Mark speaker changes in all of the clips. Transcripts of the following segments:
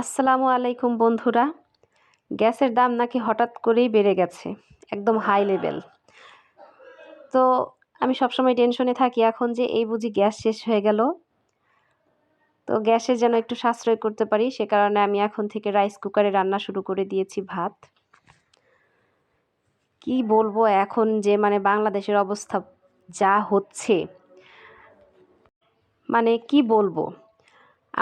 Speaker 1: আসসালামু আলাইকুম বন্ধুরা। গ্যাসের দাম নাকি হঠাৎ করেই বেড়ে গেছে, একদম হাই লেভেল। তো আমি সবসময় টেনশনে থাকি এখন যে এই বুঝি গ্যাস শেষ হয়ে গেল। তো গ্যাসে যেন একটু সাশ্রয় করতে পারি, সে কারণে আমি এখন থেকে রাইস কুকারে রান্না শুরু করে দিয়েছি ভাত। কি বলবো এখন যে বাংলাদেশের অবস্থা যা হচ্ছে, কি বলবো,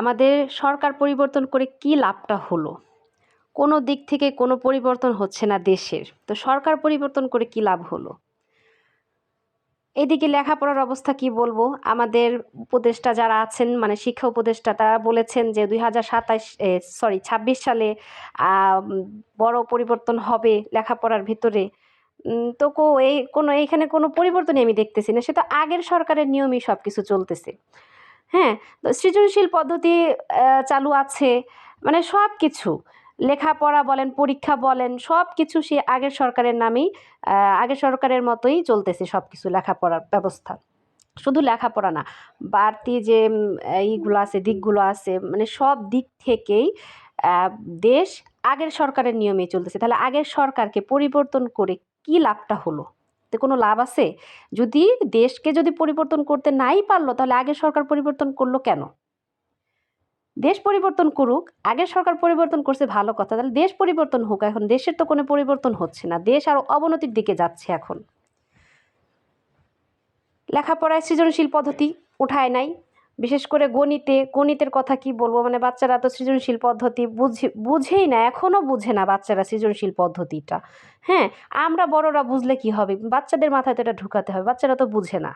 Speaker 1: আমাদের সরকার পরিবর্তন করে কি লাভটা হলো? কোনো দিক থেকে কোনো পরিবর্তন হচ্ছে না দেশের, তো সরকার পরিবর্তন করে কি লাভ হলো? এদিকে লেখাপড়ার অবস্থা কি বলবো, আমাদের উপদেষ্টা যারা আছেন শিক্ষা উপদেষ্টা তারা বলেছেন যে 2026 সালে বড় পরিবর্তন হবে লেখাপড়ার ভিতরে। তো এইখানে কোনো পরিবর্তনই আমি দেখতেছি না, সে তো আগের সরকারের নিয়মই সব কিছু চলতেছে। হ্যাঁ, তো সৃজনশীল পদ্ধতি চালু আছে, সব কিছু লেখাপড়া বলেন, পরীক্ষা বলেন, সব কিছু সে আগের সরকারের নামেই আগের সরকারের মতোই চলতেছে সব কিছু লেখাপড়ার ব্যবস্থা। শুধু লেখাপড়া না, বাড়তি যে এইগুলো আছে, দিকগুলো আছে, সব দিক থেকেই আহ, দেশ আগের সরকারের নিয়মেই চলতেছে। তাহলে আগের সরকারকে পরিবর্তন করে কি লাভটা হলো? তো কোনো লাভ আছে? যদি দেশকে যদি পরিবর্তন করতে নাই পারলো, তাহলে আগের সরকার পরিবর্তন করলো কেন? দেশ পরিবর্তন করুক, আগের সরকার পরিবর্তন করছে ভালো কথা, তাহলে দেশ পরিবর্তন হোক। এখন দেশের তো কোনো পরিবর্তন হচ্ছে না, দেশ আরো অবনতির দিকে যাচ্ছে। এখন লেখাপড়ায় সৃজনশীল পদ্ধতি উঠায় নাই, বিশেষ করে গণিতের কথা কি বলবো, বাচ্চারা তো সৃজনশীল পদ্ধতি বুঝেই না, এখনো বুঝে না বাচ্চারা সৃজনশীল পদ্ধতিটা। হ্যাঁ, আমরা বড়রা বুঝলে কি হবে, বাচ্চাদের মাথায় তো এটা ঢুকাতে হবে, বাচ্চারা তো বুঝে না।